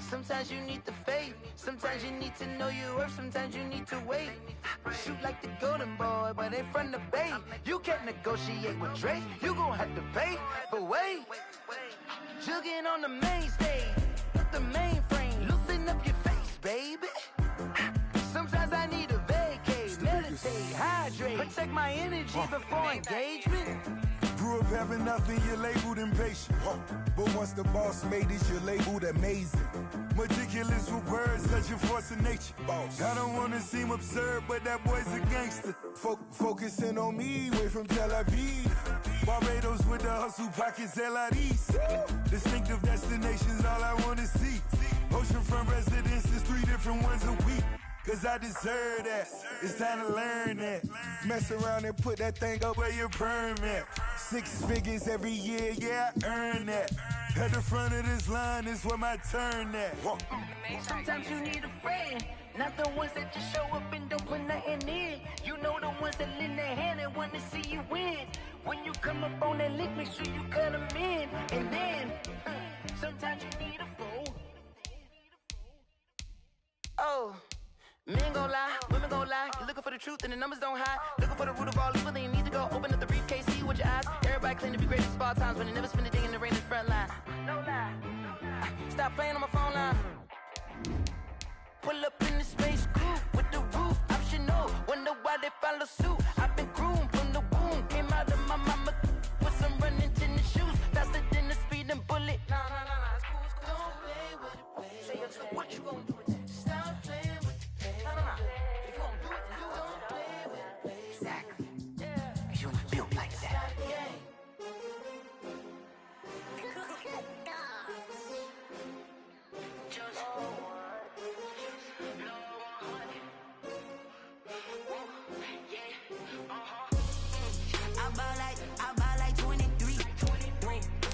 Sometimes you need the faith. Sometimes you need to know your worth. Sometimes you need to wait. Shoot like the golden boy, but ain't from the bay. You can't negotiate with Drake. You gon' have to pay. But wait, jugging on the main stage, the mainframe. Loosen up your face, baby. Sometimes I need a vacate, meditate, hydrate, protect my energy before engagement. Grew up having nothing, you're labeled impatient. But once the boss made it, you're labeled amazing. Meticulous with words, such a force of nature. I don't wanna seem absurd, but that boy's a gangster. Focusing on me, way from Tel Aviv. Barbados with the hustle pockets, LIDs. Distinctive destinations, all I wanna see. Oceanfront residences, 3 different ones a week. Cause I deserve that, it's time to learn that. Mess around and put that thing up where your permit. 6 figures every year, yeah, I earn that. At the front of this line is where my turn at. Sometimes you need a friend, not the ones that just show up and don't put nothing in. You know the ones that lend their hand and want to see you win. When you come up on that lick, make sure you cut them in. And then, sometimes you need a fool. Oh. Men gon' lie, women gon' lie. You're looking for the truth and the numbers don't hide. Looking for the root of all evil, then you need to go open up the briefcase, see with your eyes. Everybody claim to be greatest of all times, when they never spend a day in the rain in the front line. No lie. Stop playing on my phone line. Pull up in the space coupe with the roof optional. Wonder why they follow suit. I've been groomed from the womb. Came out of my mama with some running tennis shoes. Faster than the speeding bullet. No, it's cool, it's cool. Don't play with it, baby. So what you gon' do with it? Stop playing with it. No. If you gon' do it, then you don't play with it, baby. Exactly. Yeah. Cause you ain't built like that. I buy like 23.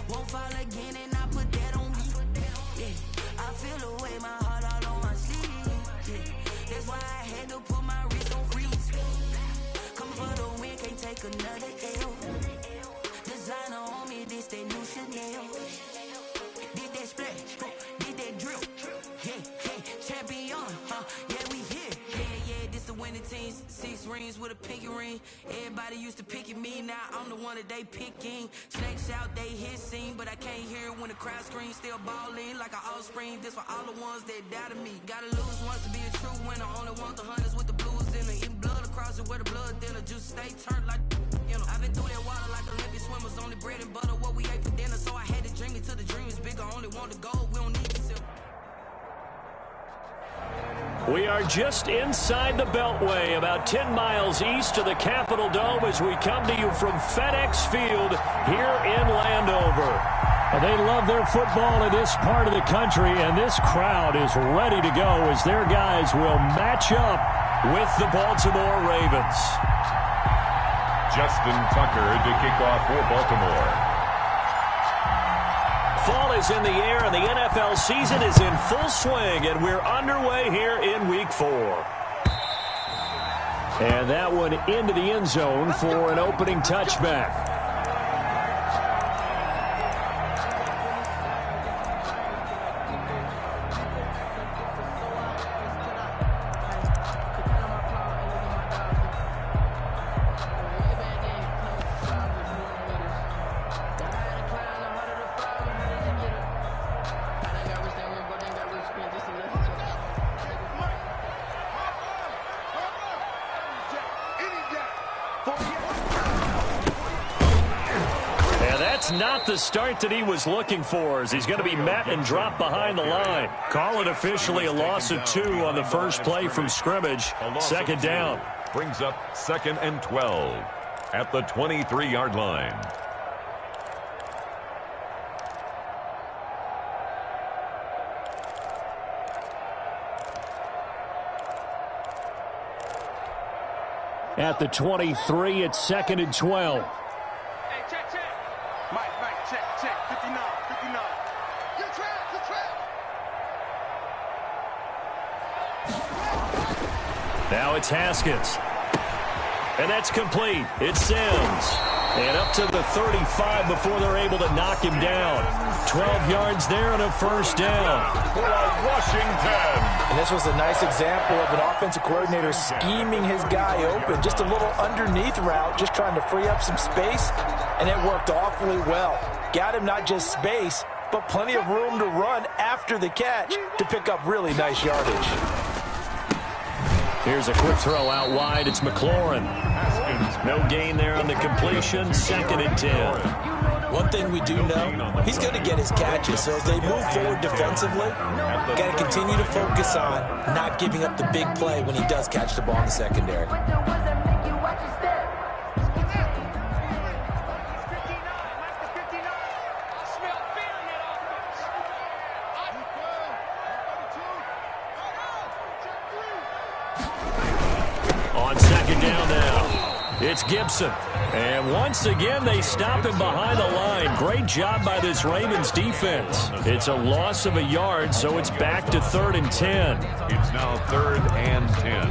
Won't fall again and I put that on me. Yeah. I feel away my heart all on my sleeve. Yeah. That's why I had to put my wrist on freeze. Come for the win, can't take another L. Designer on me, this that new Chanel. Did that splash, did that drill. Yeah, champion, yeah, we here. Yeah, this the winning team. 6 rings with a pinky ring. Everybody used to picking me, now I'm the one that they picking. Snakes out, they hissing, but I can't hear when the crowd screams. Still balling like an offspring. This for all the ones that doubted me. Gotta lose once to be a true winner. Only want the hunters with the blues in it. Eating blood across it where the blood thinner. Just stay turned like, you know. I've been through that water like Olympic swimmers. Only bread and butter, what we ate for dinner. So I had to dream it till the dream is bigger. Only want the gold, we don't need the silver. We are just inside the Beltway, about 10 miles east of the Capitol Dome as we come to you from FedEx Field here in Landover. They love their football in this part of the country, and this crowd is ready to go as their guys will match up with the Baltimore Ravens. Justin Tucker to kick off for Baltimore. Fall is in the air, and the NFL season is in full swing, and we're underway here in Week 4. And that one into the end zone for an opening touchback. Not the start that he was looking for, as he's going to be met and dropped behind the line. Call it officially a loss of 2 on the first play from scrimmage. Second down. Brings up 2nd and 12 at the 23-yard line. At the 23, it's 2nd and 12. Check, 59. Good trap. Now it's Haskins. And that's complete. It's Sims. And up to the 35 before they're able to knock him down. 12 yards there and a first down. Washington. And this was a nice example of an offensive coordinator scheming his guy open. Just a little underneath route, just trying to free up some space, and it worked awfully well. Got him not just space, but plenty of room to run after the catch to pick up really nice yardage. Here's a quick throw out wide. It's McLaurin. No gain there on the completion. 2nd and 10. One thing we do know, he's going to get his catches. So as they move forward defensively, got to continue to focus on not giving up the big play when he does catch the ball in the secondary. On 2nd down now, it's Gibson. And once again, they stop him behind the line. Great job by this Ravens defense. It's a loss of a yard, so it's back to 3rd and 10. It's now 3rd and 10.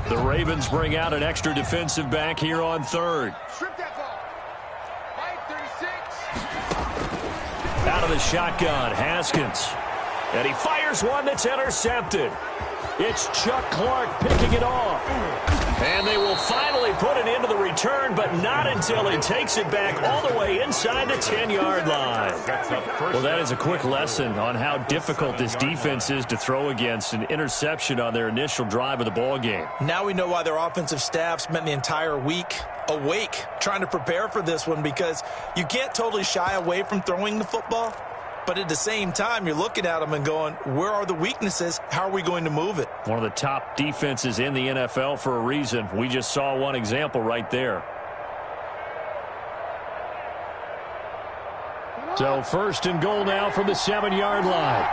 The Ravens bring out an extra defensive back here on 3rd. Out of the shotgun, Haskins. And he fires one that's intercepted. It's Chuck Clark picking it off. And they will finally put an end to the return, but not until he takes it back all the way inside the 10-yard line. Well, that is a quick lesson on how difficult this defense is to throw against. An interception on their initial drive of the ball game. Now we know why their offensive staff spent the entire week awake trying to prepare for this one, because you can't totally shy away from throwing the football. But at the same time, you're looking at them and going, where are the weaknesses? How are we going to move it? One of the top defenses in the NFL for a reason. We just saw one example right there. So 1st and goal now from the 7-yard line.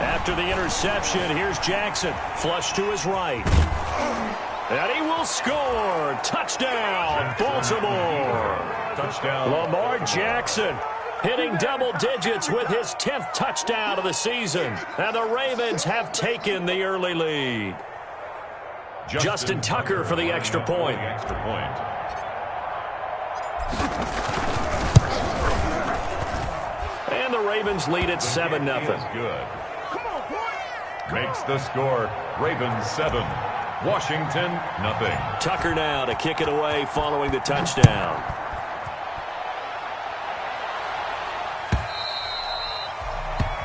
After the interception, here's Jackson. Flush to his right. And he will score. Touchdown, Baltimore. Touchdown. Lamar Jackson hitting double digits with his 10th touchdown of the season. And the Ravens have taken the early lead. Justin Tucker for the extra point. And the Ravens lead at 7-0. Good. Makes the score. Ravens 7. Washington, nothing. Tucker now to kick it away following the touchdown.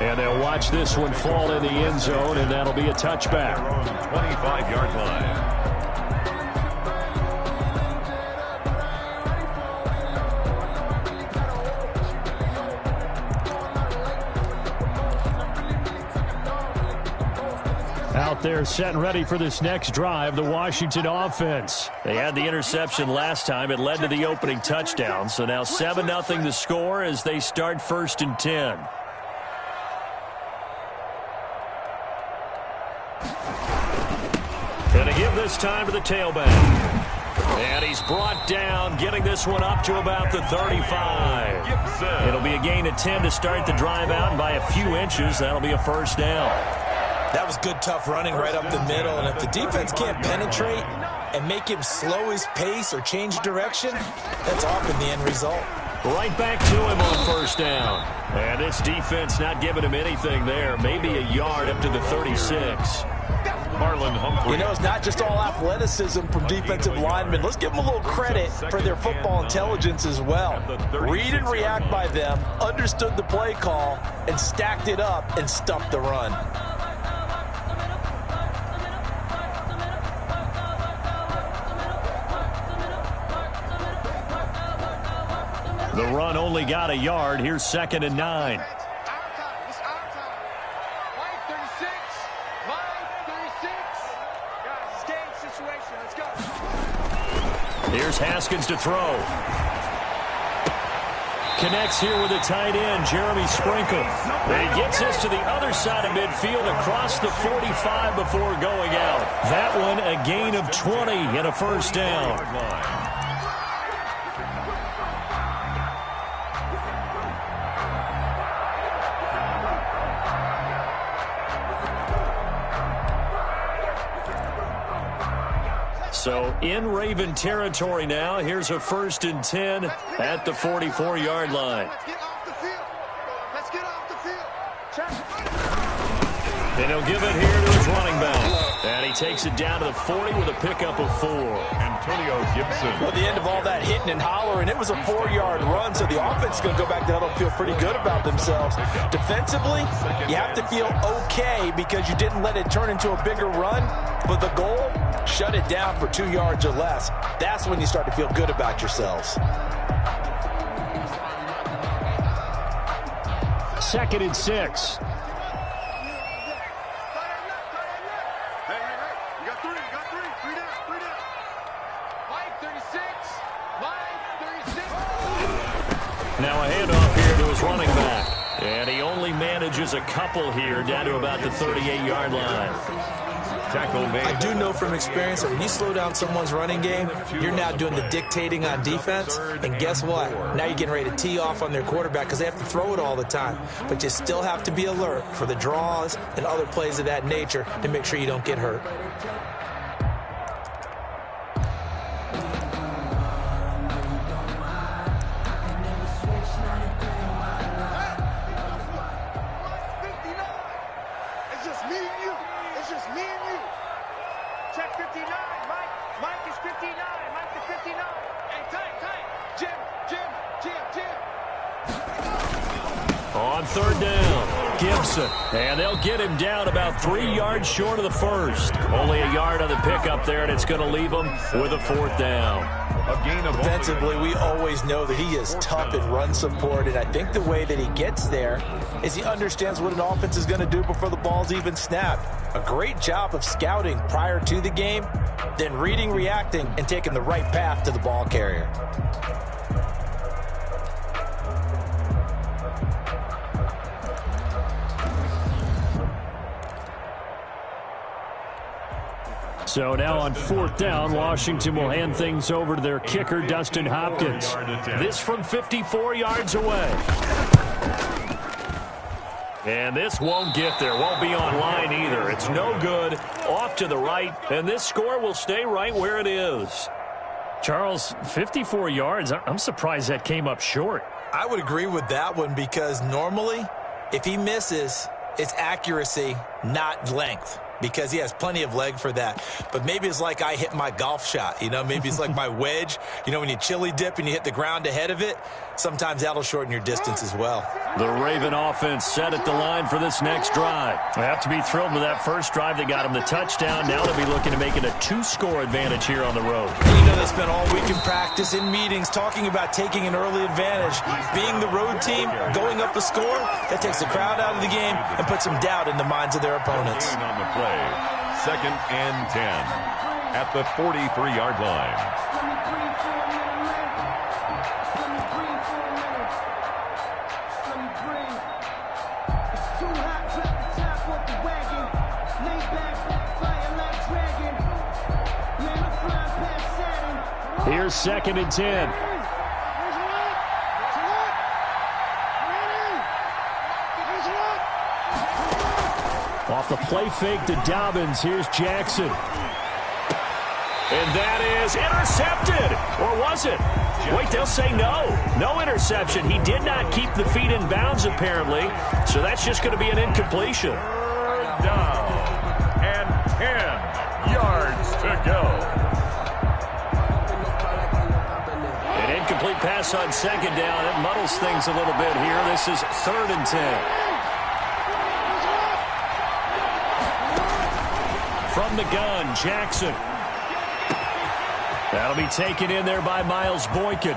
And they'll watch this one fall in the end zone, and that'll be a touchback. 25-yard line. Out there set and ready for this next drive, the Washington offense. They had the interception last time. It led to the opening touchdown. So now 7-0 the score as they start 1st and 10. And to give this time to the tailback. And he's brought down, getting this one up to about the 35. It'll be a gain of 10 to start the drive out, and by a few inches, that'll be a 1st down. That was good, tough running right up the middle. And if the defense can't penetrate and make him slow his pace or change direction, that's often the end result. Right back to him on 1st down. And this defense not giving him anything there. Maybe a yard up to the 36. Marlon Humphrey. You know, it's not just all athleticism from defensive linemen. Let's give them a little credit for their football intelligence as well. Read and react by them, understood the play call, and stacked it up and stuffed the run. The run only got a yard. Here's 2nd and 9. Here's Haskins to throw. Connects here with a tight end, Jeremy Sprinkle. And he gets this to the other side of midfield across the 45 before going out. That one a gain of 20 and a 1st down. So in Raven territory now. Here's a 1st and 10 at the 44-yard line. Let's get off the field. Let's get off the field. And he'll give it here to his running back. And he takes it down to the 40 with a pickup of 4. Antonio Gibson. Well, the end of all that hitting and hollering, it was a 4-yard run, so the offense is going to go back to huddle and feel pretty good about themselves. Defensively, you have to feel okay because you didn't let it turn into a bigger run, but the goal, shut it down for 2 yards or less. That's when you start to feel good about yourselves. 2nd and 6. Now a handoff here to his running back. And he only manages a couple here down to about the 38-yard line. Tackle made. I do know from experience that when you slow down someone's running game, you're now doing the dictating on defense. And guess what? Now you're getting ready to tee off on their quarterback because they have to throw it all the time. But you still have to be alert for the draws and other plays of that nature to make sure you don't get hurt. On 3rd down, Gibson. And they'll get him down about 3 yards short of the 1st. Only a yard on the pickup there, and it's going to leave him with a 4th down. A gain of Defensively, we always know that he is tough in run support, and I think the way that he gets there is he understands what an offense is going to do before the ball's even snapped. A great job of scouting prior to the game, then reading, reacting, and taking the right path to the ball carrier. So now on 4th down, Washington will hand things over to their kicker, Dustin Hopkins. This from 54 yards away. And this won't get there, won't be on line either. It's no good, off to the right, and this score will stay right where it is. Charles, 54 yards, I'm surprised that came up short. I would agree with that one because normally, if he misses, it's accuracy, not length. Because he has plenty of leg for that. But maybe it's like I hit my golf shot, you know? Maybe it's like my wedge. You know, when you chili dip and you hit the ground ahead of it, sometimes that'll shorten your distance as well. The Raven offense set at the line for this next drive. They have to be thrilled with that first drive. They got him the touchdown. Now they'll be looking to make it a 2-score advantage here on the road. You know, they spent all week in practice, in meetings, talking about taking an early advantage. Being the road team, going up a score, that takes the crowd out of the game and puts some doubt in the minds of their opponents. On the play. 2nd and 10 at the 43-yard line. Here's 2nd and 10. Off the play fake to Dobbins. Here's Jackson. And that is intercepted. Or was it? Wait, they'll say no. No interception. He did not keep the feet in bounds, apparently. So that's just going to be an incompletion. Down. And 10 yards to go. An incomplete pass on 2nd down. It muddles things a little bit here. This is 3rd and 10. From the gun, Jackson. That'll be taken in there by Miles Boykin.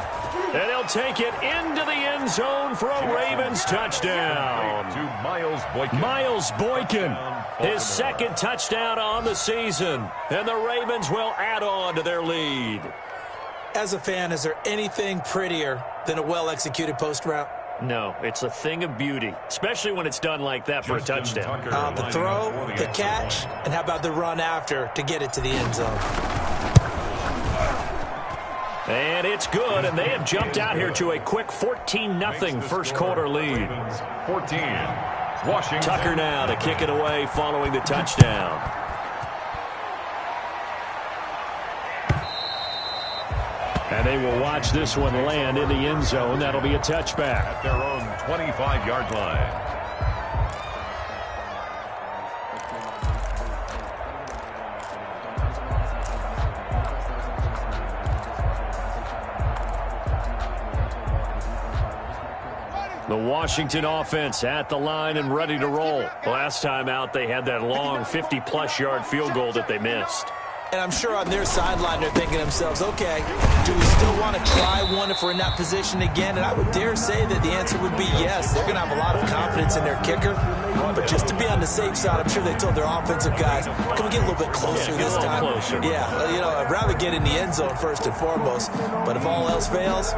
And he'll take it into the end zone for a Ravens touchdown. To Miles Boykin. Miles Boykin, his 2nd touchdown on the season. And the Ravens will add on to their lead. As a fan, is there anything prettier than a well-executed post route? No, it's a thing of beauty, especially when it's done like that for a touchdown. The throw, the catch, and how about the run after to get it to the end zone? And it's good, and they have jumped out here to a quick 14-0 first quarter lead. 14. Washington. Tucker now to kick it away following the touchdown. And they will watch this one land in the end zone. That'll be a touchback. At their own 25-yard line. The Washington offense at the line and ready to roll. Last time out, they had that long 50-plus yard field goal that they missed. And I'm sure on their sideline they're thinking to themselves, okay, do we still want to try one if we're in that position again? And I would dare say that the answer would be yes. They're going to have a lot of confidence in their kicker. But just to be on the safe side, I'm sure they told their offensive guys, can we get a little bit closer this time? Closer. Yeah, I'd rather get in the end zone first and foremost. But if all else fails,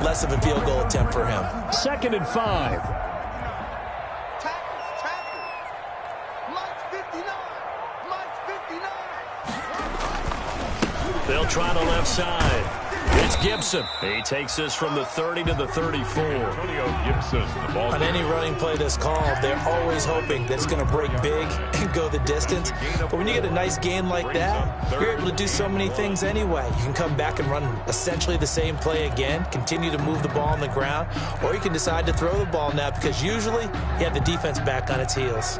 less of a field goal attempt for him. 2nd and 5. They'll try the left side. It's Gibson. He takes this from the 30 to the 34. Gibson, the ball. On any running play that's called, they're always hoping that it's going to break big and go the distance. But when you get a nice gain like that, you're able to do so many things anyway. You can come back and run essentially the same play again, continue to move the ball on the ground, or you can decide to throw the ball now because usually you have the defense back on its heels.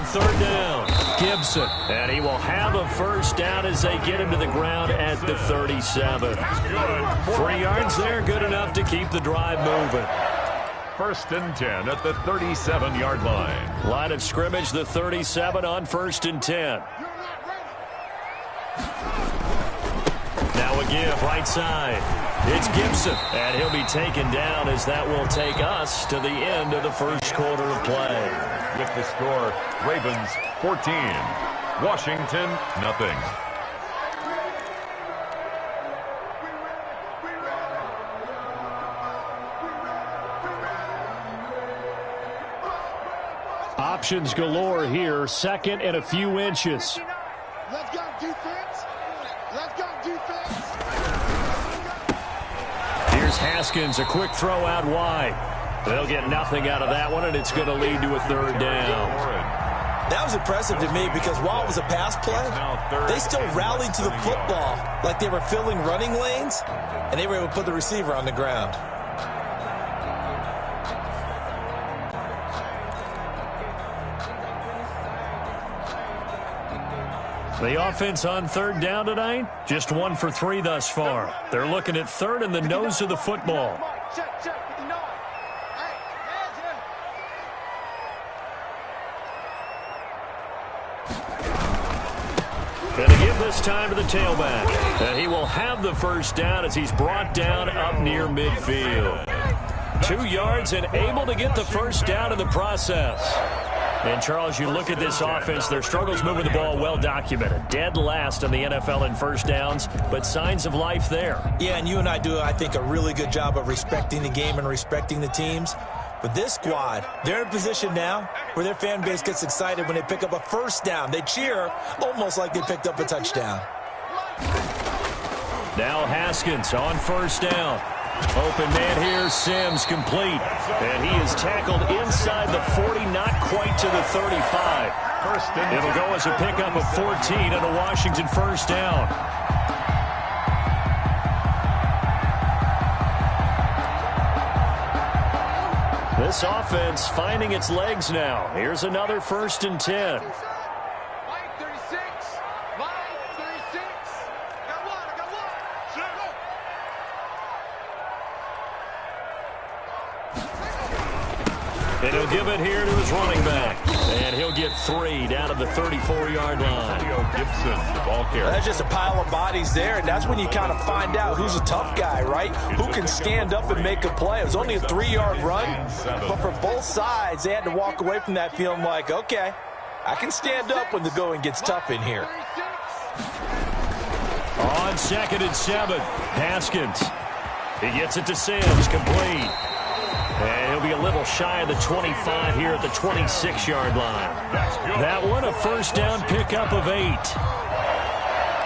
Third down, Gibson, and he will have a first down as they get him to the ground at the 37. 3 yards there, good enough to keep the drive moving. 1st and 10 at the 37-yard line. Line of scrimmage, the 37 on 1st and 10. Now a give, right side. It's Gibson, and he'll be taken down as that will take us to the end of the first quarter of play. With the score, Ravens 14, Washington nothing. Options galore here, 2nd and a few inches. Let's go defense. Let's go defense. Here's Haskins, a quick throw out wide. They'll get nothing out of that one, and it's going to lead to a 3rd down. That was impressive to me because while it was a pass play, they still rallied to the football like they were filling running lanes, and they were able to put the receiver on the ground. The offense on 3rd down tonight, just 1 for 3 thus far. They're looking at 3rd and the nose of the football. Going to give this time to the tailback. And he will have the first down as he's brought down up near midfield. 2 yards and able to get the first down in the process. And, Charles, you look at this offense, their struggles moving the ball well documented. Dead last in the NFL in first downs, but signs of life there. Yeah, and you and I do, I think, a really good job of respecting the game and respecting the teams. But this squad, they're in a position now where their fan base gets excited when they pick up a first down. They cheer almost like they picked up a touchdown. Now Haskins on first down. Open man here, Sims complete. And he is tackled inside the 40, not quite to the 35. It'll go as a pickup of 14 and a Washington first down. This offense finding its legs now. Here's another 1st and 10. And he'll give it here to his running back. And he'll get 3 down at the 34-yard line. Gibson, the ball carrier. That's just a pile of bodies there, and that's when you kind of find out who's a tough guy, right? Who can stand up and make a play. It was only a 3-yard run, but for both sides, they had to walk away from that feeling like, okay, I can stand up when the going gets tough in here. On 2nd and 7, Haskins. He gets it to Sims, complete. And he'll be a little shy of the 25 here at the 26-yard line. That one, a first down pickup of 8.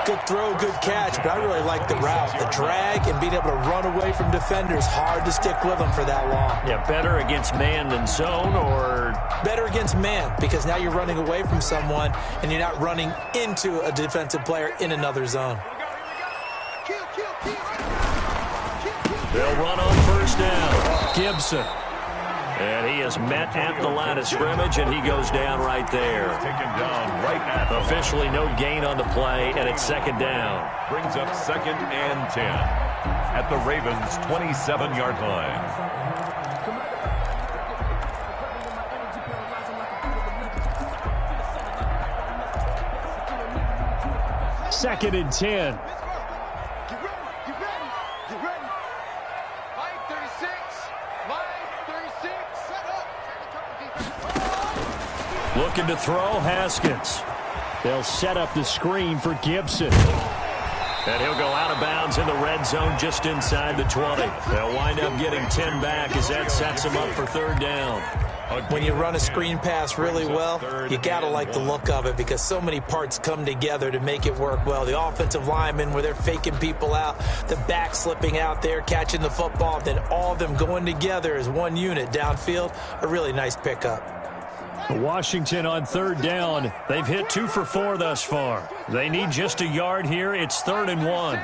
Good throw, good catch, but I really like the route. The drag and being able to run away from defenders, hard to stick with them for that long. Yeah, better against man than zone, or? Better against man, because now you're running away from someone and you're not running into a defensive player in another zone. They'll run on first down. Gibson. And he is met at the line of scrimmage, and he goes down right there. Taken down right at the Officially no gain on the play, and it's second down. Brings up 2nd and 10 at the Ravens' 27-yard line. Second and 10. Looking to throw, Haskins. They'll set up the screen for Gibson. And he'll go out of bounds in the red zone just inside the 20. They'll wind up getting 10 back as that sets them up for third down. When you run a screen pass really well, you got to like the look of it because so many parts come together to make it work well. The offensive linemen, where they're faking people out, the back slipping out there, catching the football, then all of them going together as one unit downfield, a really nice pickup. Washington on third down. They've hit 2 for 4 thus far. They need just a yard here. It's 3rd and 1.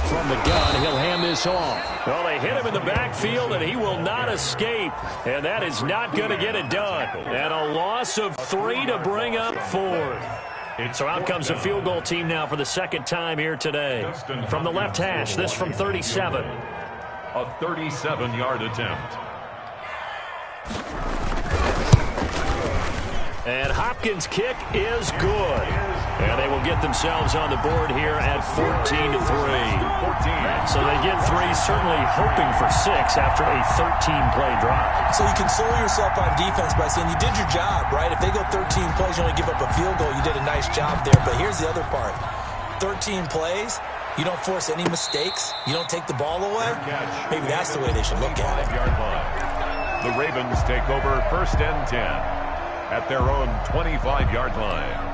From the gun, he'll hand this off. Well, they hit him in the backfield, and he will not escape. And that is not going to get it done. And a loss of 3 to bring up 4th. So out comes the field goal team now for the second time here today. From the left hash, this from 37. A 37-yard attempt. And Hopkins' kick is good. And they will get themselves on the board here at 14-3. So they get 3, certainly hoping for 6 after a 13-play drive. So you console yourself on defense by saying you did your job, right? If they go 13 plays, you only give up a field goal, you did a nice job there. But here's the other part. 13 plays, you don't force any mistakes, you don't take the ball away. Maybe that's the way they should look at it. The Ravens take over 1st and 10 at their own 25-yard line.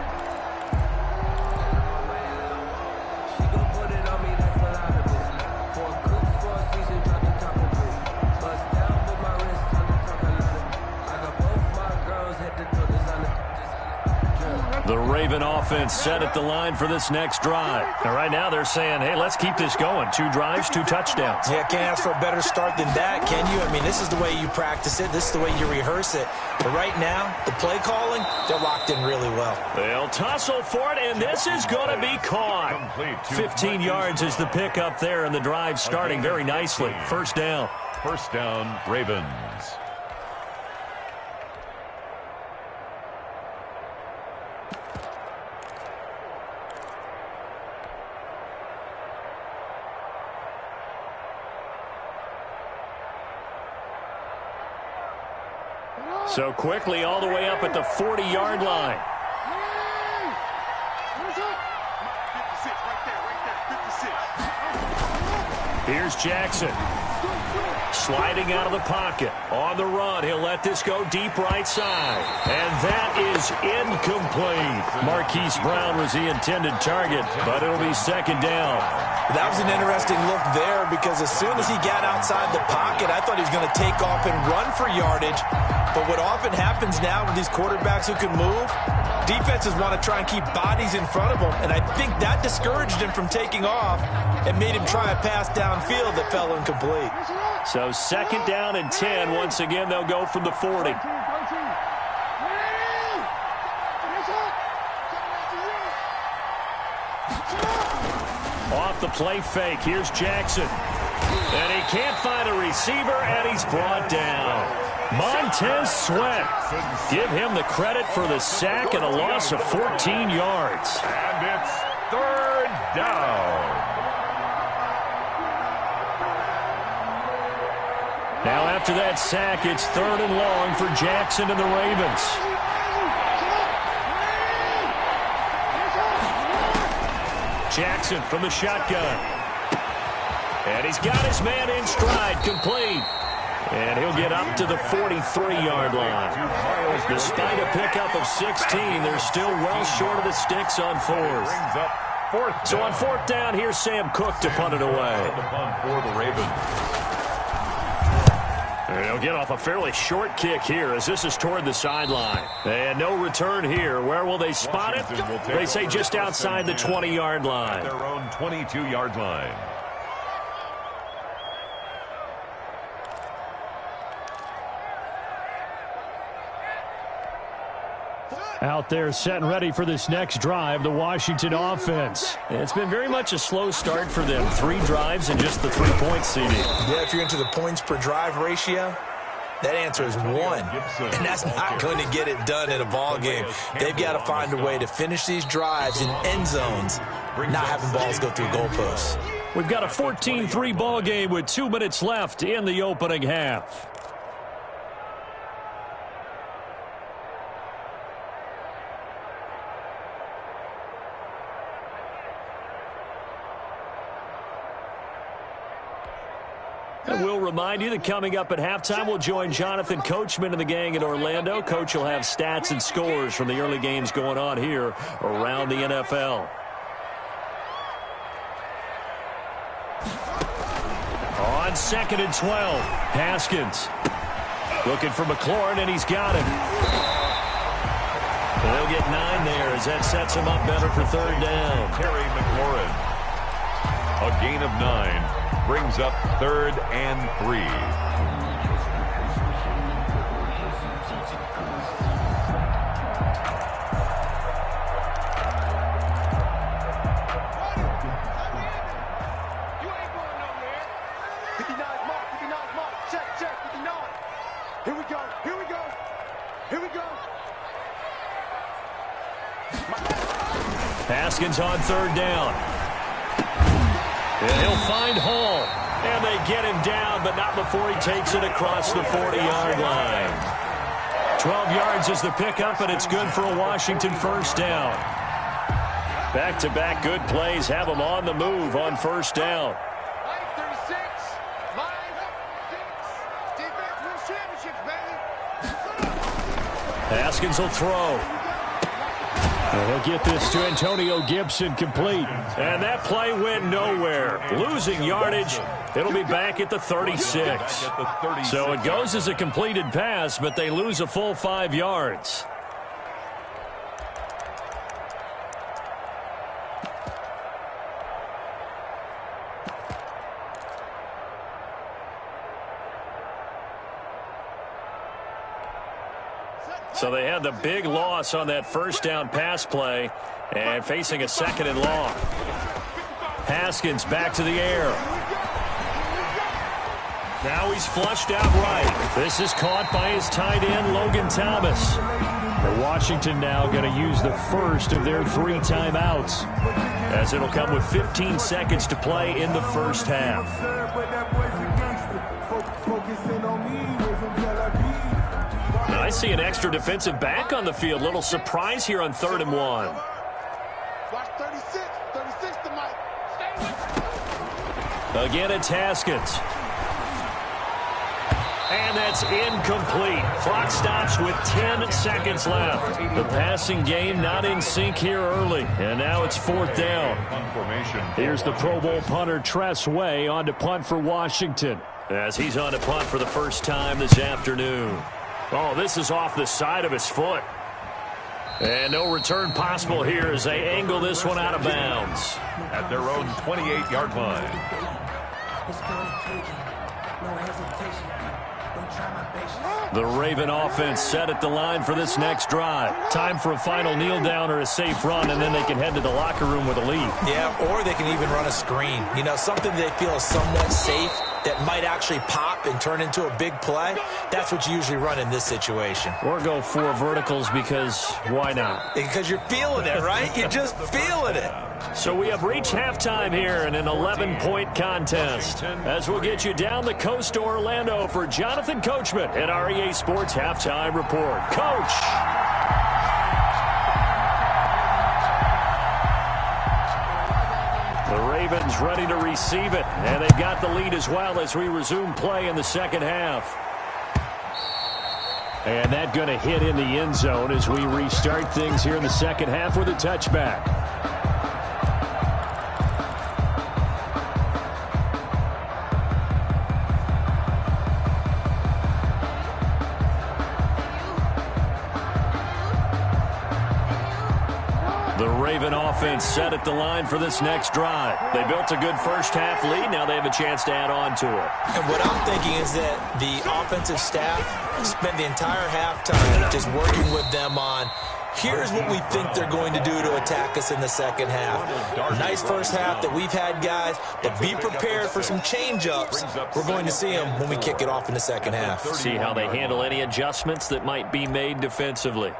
The Raven offense set at the line for this next drive. And right now they're saying, hey, let's keep this going. 2 drives, 2 touchdowns. Yeah, can't ask for a better start than that, can you? I mean, this is the way you practice it. This is the way you rehearse it. But right now, the play calling, they're locked in really well. They'll tussle for it, and this is going to be caught. 15 yards is the pickup there, and the drive starting very nicely. First down. First down, Ravens. So quickly all the way up at the 40-yard line. Here's Jackson. Sliding out of the pocket. On the run, he'll let this go deep right side. And that is incomplete. Marquise Brown was the intended target, but it'll be second down. That was an interesting look there because as soon as he got outside the pocket, I thought he was going to take off and run for yardage. But what often happens now with these quarterbacks who can move, defenses want to try and keep bodies in front of them, and I think that discouraged him from taking off and made him try a pass downfield that fell incomplete. So second down and 10. Once again, they'll go from the 40. Off the play fake, here's Jackson. And he can't find a receiver, and he's brought down. Montez Sweat. Give him the credit for the sack and a loss of 14 yards. And it's third down. Now after that sack, it's 3rd and long for Jackson and the Ravens. Jackson from the shotgun. And he's got his man in stride, complete. And he'll get up to the 43-yard line. Despite a pickup of 16, they're still well short of the sticks on fourth. So on fourth down, here's Sam Cook to punt it away. For the Ravens. And he'll get off a fairly short kick here as this is toward the sideline. And no return here. Where will they spot it? They say just outside the 20-yard line. Their own 22-yard line. Out there set and ready for this next drive, the Washington offense. It's been very much a slow start for them. 3 drives and just the 3 points, CD. Yeah, if you're into the points per drive ratio, that answer is 1. And that's not going to get it done in a ball game. They've got to find a way to finish these drives in end zones, not having balls go through goalposts. We've got a 14-3 ball game with 2 minutes left in the opening half. And we'll remind you that coming up at halftime, we'll join Jonathan Coachman and the gang in Orlando. Coach will have stats and scores from the early games going on here around the NFL. On 2nd and 12, Haskins looking for McLaurin, and he's got him. They'll get 9 there as that sets him up better for 3rd down. Terry McLaurin. A gain of 9. Brings up 3rd and 3. Haskins on 3rd down. And he'll find Hall. And they get him down, but not before he takes it across the 40-yard line. 12 yards is the pickup, and it's good for a Washington 1st down. Back-to-back good plays have them on the move on 1st down. Haskins will throw. And he'll get this to Antonio Gibson complete. And that play went nowhere. Losing yardage. It'll be back at the 36. So it goes as a completed pass, but they lose a full 5 yards. So they had the big loss on that 1st down pass play and facing a 2nd and long. Haskins back to the air. Now he's flushed out right. This is caught by his tight end, Logan Thomas. And Washington now going to use the first of their 3 timeouts, as it'll come with 15 seconds to play in the 1st half. I see an extra defensive back on the field. Little surprise here on 3rd and 1. Watch 36. 36 to Mike. Again, it's Haskins. And that's incomplete. Clock stops with 10 seconds left. The passing game not in sync here early. And now it's 4th down. Here's the Pro Bowl punter Tress Way on to punt for Washington, as he's on to punt for the first time this afternoon. Oh, this is off the side of his foot. And no return possible here as they angle this one out of bounds. At their own 28-yard line. The Raven offense set at the line for this next drive. Time for a final kneel down or a safe run, and then they can head to the locker room with a lead. Yeah, or they can even run a screen. You know, something they feel is somewhat safe that might actually pop and turn into a big play. That's what you usually run in this situation. Or go 4 verticals because why not? Because you're feeling it, right? You're just feeling it. So we have reached halftime here in an 11-point contest, as we'll get you down the coast to Orlando for Jonathan Coachman at our EA Sports Halftime Report. Coach! The Ravens ready to receive it. And they've got the lead as well as we resume play in the second half. And that going to hit in the end zone as we restart things here in the second half with a touchback. The Raven offense set at the line for this next drive. They built a good first half lead. Now they have a chance to add on to it. And what I'm thinking is that the offensive staff spent the entire halftime just working with them on, here's what we think they're going to do to attack us in the second half. Nice first half that we've had, guys, but be prepared for some change-ups. We're going to see them when we kick it off in the second half. See how they handle any adjustments that might be made defensively.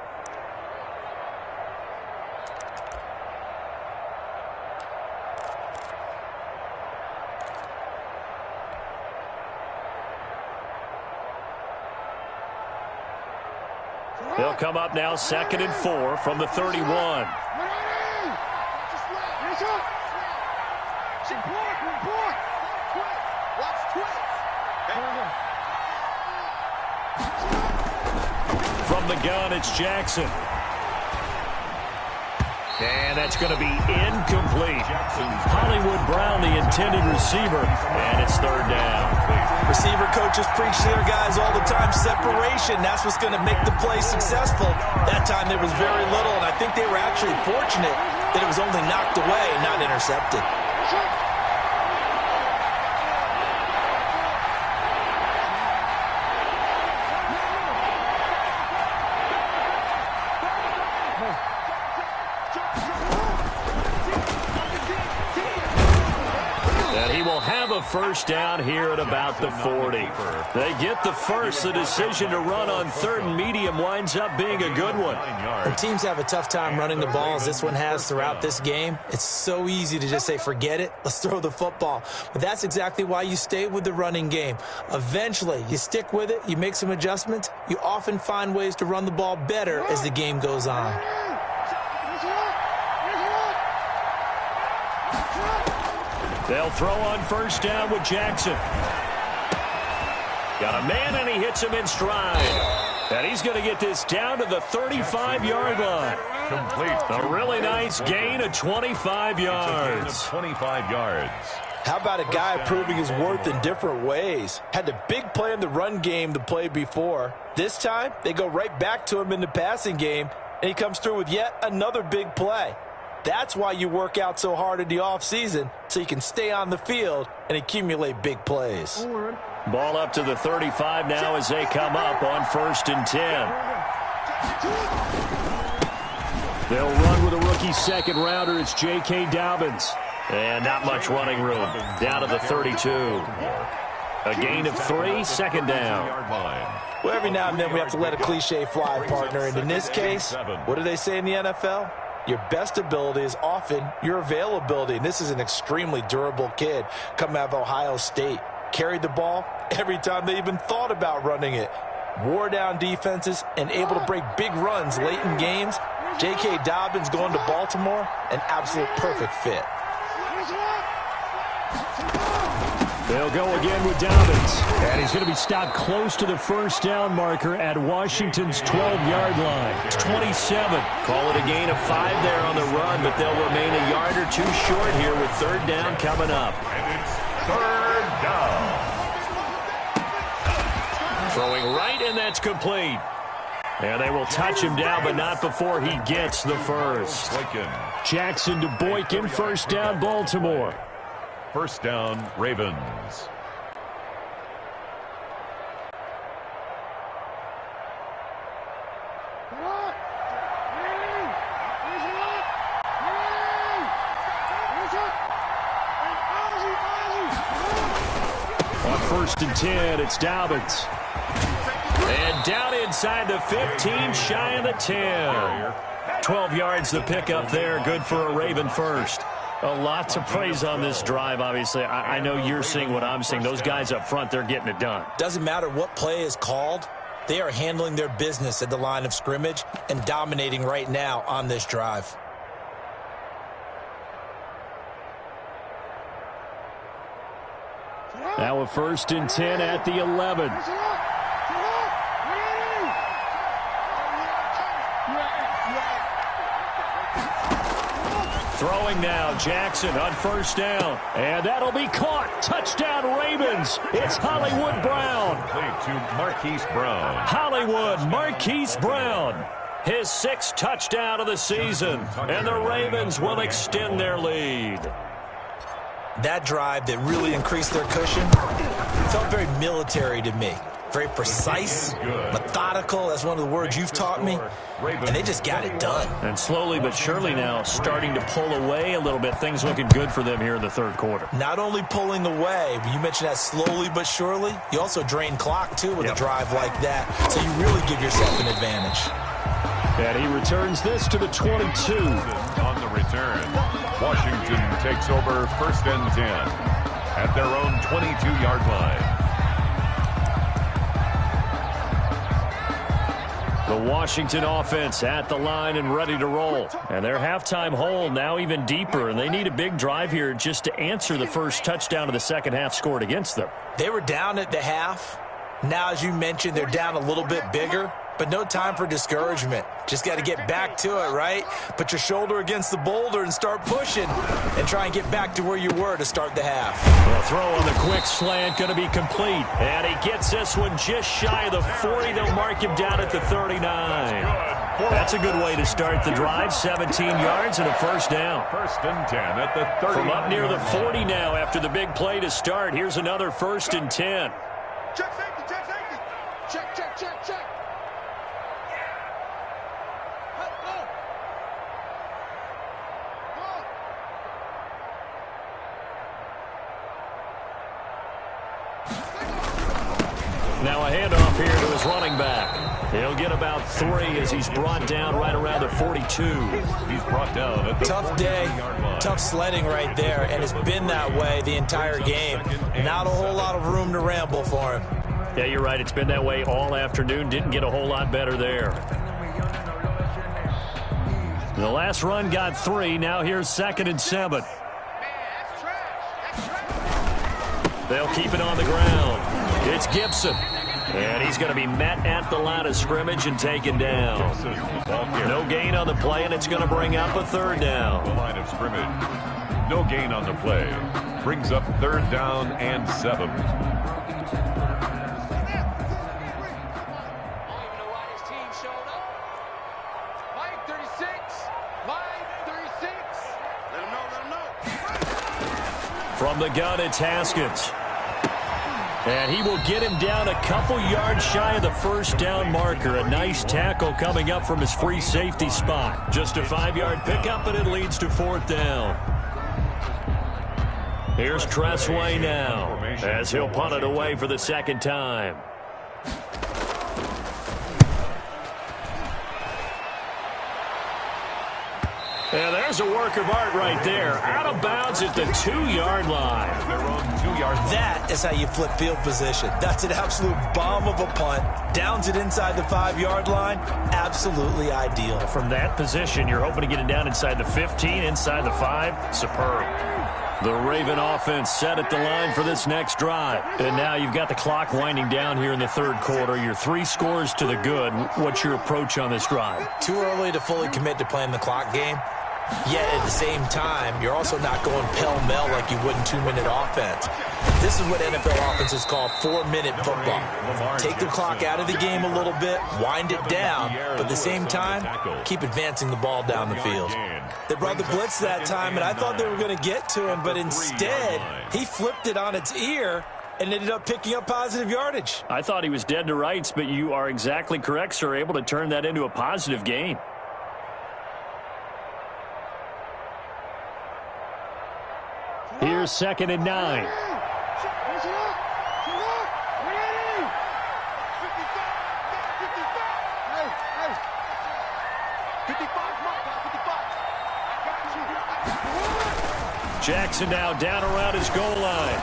They'll come up now 2nd and 4 from the 31. From the gun, it's Jackson. And that's going to be incomplete. Hollywood Brown, the intended receiver, and it's 3rd down. Receiver coaches preach to their guys all the time, separation. That's what's going to make the play successful. That time there was very little, and I think they were actually fortunate that it was only knocked away, not intercepted. First down here at about the 40. They get the first. The decision to run on 3rd and medium winds up being a good one. When teams have a tough time running the ball, as this one has throughout this game, it's so easy to just say, forget it, let's throw the football. But that's exactly why you stay with the running game. Eventually, you stick with it, you make some adjustments, you often find ways to run the ball better as the game goes on. They'll throw on 1st down with Jackson. Got a man, and he hits him in stride. And he's going to get this down to the 35-yard line. Complete. A really nice gain of 25 yards. 25 yards. How about a guy proving his worth in different ways? Had the big play in the run game the play before. This time, they go right back to him in the passing game, and he comes through with yet another big play. That's why you work out so hard in the offseason, so you can stay on the field and accumulate big plays. Ball up to the 35 now as they come up on 1st and 10. They'll run with a rookie second-rounder. It's J.K. Dobbins. And not much running room. Down to the 32. A gain of 3, 2nd down. Well, every now and then we have to let a cliche fly, partner. And in this case, what do they say in the NFL? Your best ability is often your availability. And this is an extremely durable kid coming out of Ohio State. Carried the ball every time they even thought about running it. Wore down defenses and able to break big runs late in games. J.K. Dobbins going to Baltimore, an absolute perfect fit. They'll go again with Dobbins. And he's going to be stopped close to the 1st down marker at Washington's 12-yard line. It's 27. Call it a gain of 5 there on the run, but they'll remain a yard or 2 short here with 3rd down coming up. And it's 3rd down. Throwing right, and that's complete. And they will touch him down, but not before he gets the first. Jackson to Boykin, 1st down, Baltimore. 1st down, Ravens. On 1st and 10, it's Dobbins. And down inside the 15, shy of the 10. 12 yards the pickup there, good for a Raven first. A lot to praise on this drive, obviously. I know you're seeing what I'm seeing. Those guys up front, they're getting it done. Doesn't matter what play is called. They are handling their business at the line of scrimmage and dominating right now on this drive. Now a 1st and 10 at the 11. Throwing now, Jackson on 1st down. And that'll be caught. Touchdown, Ravens. It's Hollywood Brown. Played to Marquise Brown. Hollywood Marquise Brown. His 6th touchdown of the season. And the Ravens will extend their lead. That drive that really increased their cushion felt very military to me. Very precise, methodical, that's one of the words you've taught me, and they just got it done. And slowly but surely now starting to pull away a little bit. Things looking good for them here in the 3rd quarter. Not only pulling away, but you mentioned that slowly but surely, you also drain clock, too, with a drive like that, so you really give yourself an advantage. And he returns this to the 22. On the return, Washington takes over 1st and 10 at their own 22-yard line. The Washington offense at the line and ready to roll. And their halftime hole now even deeper, and they need a big drive here just to answer the first touchdown of the second half scored against them. They were down at the half. Now, as you mentioned, they're down a little bit bigger, but no time for discouragement. Just got to get back to it, right? Put your shoulder against the boulder and start pushing and try and get back to where you were to start the half. The throw on the quick slant going to be complete. And he gets this one just shy of the 40. They'll mark him down at the 39. That's a good way to start the drive. 17 yards and a 1st down. 1st and 10 at the 30. From up near the 40 now after the big play to start. Here's another 1st and 10. Check safety, check safety. Check, check, check, check. Now a handoff here to his running back. He'll get about 3 as he's brought down right around the 42. He's brought down at the tough day, tough sledding right there, and it's been that way the entire game. Not a whole lot of room to ramble for him. Yeah, you're right. It's been that way all afternoon. Didn't get a whole lot better there. The last run got 3. Now here's 2nd and 7. They'll keep it on the ground. It's Gibson. And he's going to be met at the line of scrimmage and taken down. No gain on the play, and it's going to bring up a 3rd down. The line of scrimmage. No gain on the play. Brings up 3rd down and 7. From the gun, it's Haskins. And he will get him down a couple yards shy of the 1st down marker. A nice tackle coming up from his free safety spot. Just a 5-yard pickup, and it leads to 4th down. Here's Tressway now as he'll punt it away for the 2nd time. Yeah, there's a work of art right there. Out of bounds at the 2-yard line. That is how you flip field position. That's an absolute bomb of a punt. Downs it inside the 5-yard line. Absolutely ideal. From that position, you're hoping to get it down inside the 15, inside the 5. Superb. The Raven offense set at the line for this next drive. And now you've got the clock winding down here in the 3rd quarter. Your 3 scores to the good. What's your approach on this drive? Too early to fully commit to playing the clock game. Yet at the same time, you're also not going pell-mell like you would in 2-minute offense. This is what NFL offenses call 4-minute football. Take the clock out of the game a little bit, wind it down, but at the same time, keep advancing the ball down the field. They brought the blitz that time, and I thought they were going to get to him, but instead, he flipped it on its ear and ended up picking up positive yardage. I thought he was dead to rights, but you are exactly correct, sir, able to turn that into a positive gain. Here's 2nd and 9. Jackson now down around his goal line.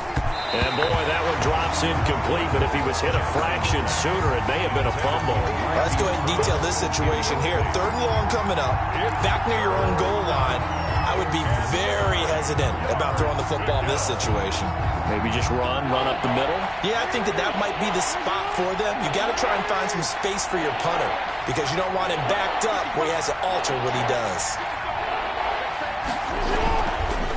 And, boy, that one drops incomplete, but if he was hit a fraction sooner, it may have been a fumble. Let's go ahead and detail this situation here. 3rd and long coming up, back near your own goal line. I would be very hesitant about throwing the football in this situation. Maybe just run up the middle? Yeah, I think that might be the spot for them. You got to try and find some space for your punter because you don't want him backed up where he has to alter what he does.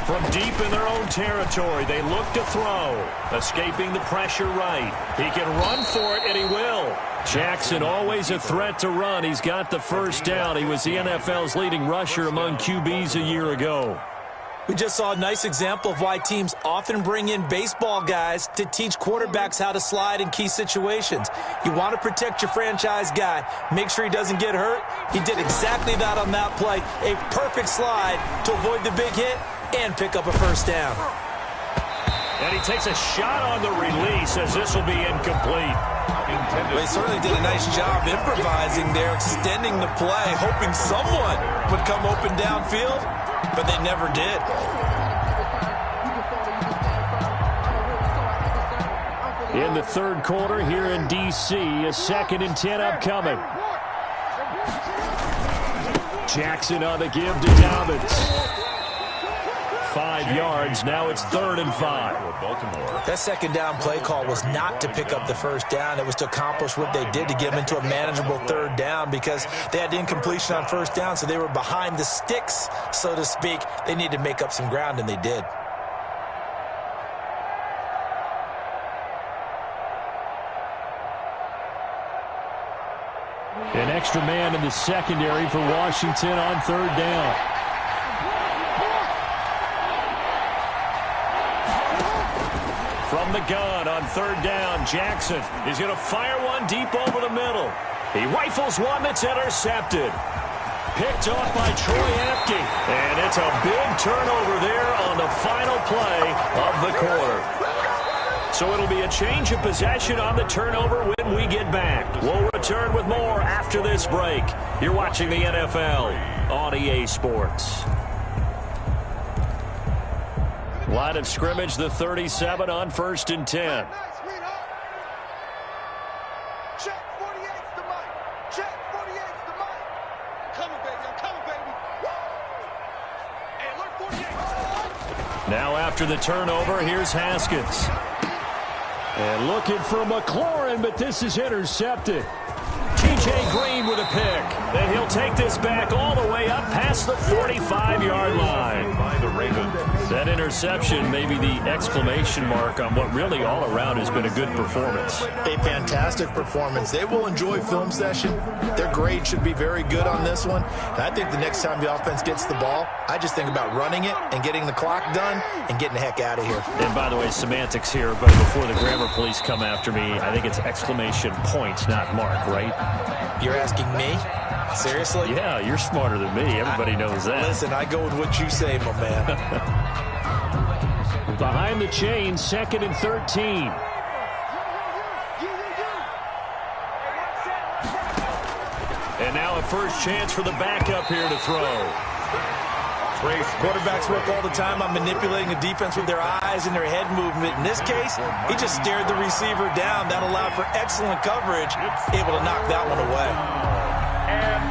From deep in their own territory, they look to throw. Escaping the pressure right. He can run for it, and he will. Jackson, always a threat to run. He's got the first down. He was the NFL's leading rusher among QBs a year ago. We just saw a nice example of why teams often bring in baseball guys to teach quarterbacks how to slide in key situations. You want to protect your franchise guy. Make sure he doesn't get hurt. He did exactly that on that play. A perfect slide to avoid the big hit and pick up a first down. And he takes a shot on the release as this will be incomplete. They certainly did a nice job improvising there, extending the play, hoping someone would come open downfield, but they never did. In the 3rd quarter here in D.C., a 2nd and 10 upcoming. Jackson on the give to Dobbins. 5 yards. Now it's 3rd and 5. That 2nd down play call was not to pick up the first down. It was to accomplish what they did to get them into a manageable 3rd down because they had incompletion on first down, so they were behind the sticks, so to speak. They needed to make up some ground, and they did. An extra man in the secondary for Washington on 3rd down. From the gun on 3rd down, Jackson is going to fire one deep over the middle. He rifles one that's intercepted. Picked off by Troy Apke. And it's a big turnover there on the final play of the quarter. So it'll be a change of possession on the turnover when we get back. We'll return with more after this break. You're watching the NFL on EA Sports. Line of scrimmage, the 37 on 1st and 10. Check 48's the mic. Check 48's the mic. Coming, baby. I'm coming, baby. Hey, alert 48. Now after the turnover, here's Haskins. And looking for McLaurin, but this is intercepted. T.J. Green with a pick. And he'll take this back all the way up past the 45-yard line. By the Ravens. That interception may be the exclamation mark on what really all around has been a good performance. A fantastic performance. They will enjoy film session. Their grade should be very good on this one. And I think the next time the offense gets the ball, I just think about running it and getting the clock done and getting the heck out of here. And by the way, semantics here, but before the grammar police come after me, I think it's exclamation point, not mark, right? You're asking me? Seriously? Yeah, you're smarter than me. Everybody knows that. Listen, I go with what you say, my man. Behind the chain, 2nd and 13. And now a first chance for the backup here to throw. Quarterbacks work all the time on manipulating the defense with their eyes and their head movement. In this case, he just stared the receiver down. That allowed for excellent coverage, able to knock that one away. And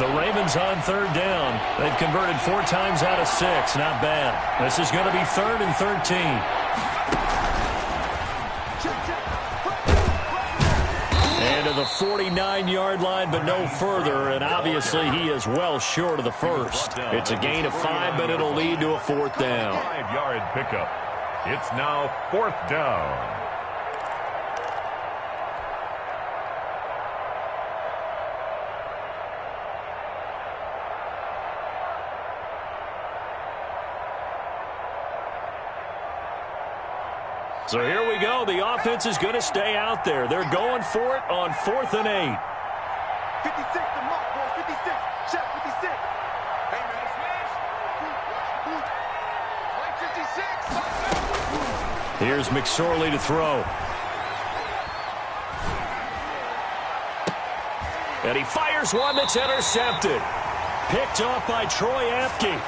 13. The Ravens on 3rd down. They've converted 4 times out of 6. Not bad. This is going to be 3rd and 13. And to the 49-yard line, but no further. And obviously, he is well short of the first. It's a gain of 5, but it'll lead to a 4th down. 5-yard pickup. It's now 4th down. So here we go. The offense is going to stay out there. They're going for it on 4th and 8. 56 the mark, ball. 56. Check 56. Hey, man, smash. Like 56. Here's McSorley to throw. And he fires one that's intercepted. Picked off by Troy Apke.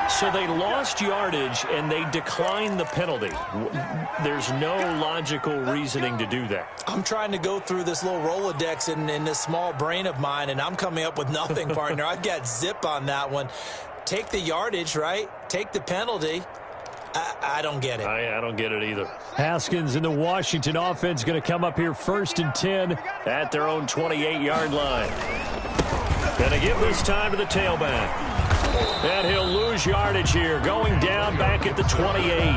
So they lost yardage, and they declined the penalty. There's no logical reasoning to do that. I'm trying to go through this little Rolodex in this small brain of mine, and I'm coming up with nothing, partner. I've got zip on that one. Take the yardage, right? Take the penalty. I don't get it. I don't get it either. Haskins and the Washington offense going to come up here 1st and 10 at their own 28-yard line. Going to give this time to the tailback. And he'll lose yardage here, going down back at the 28.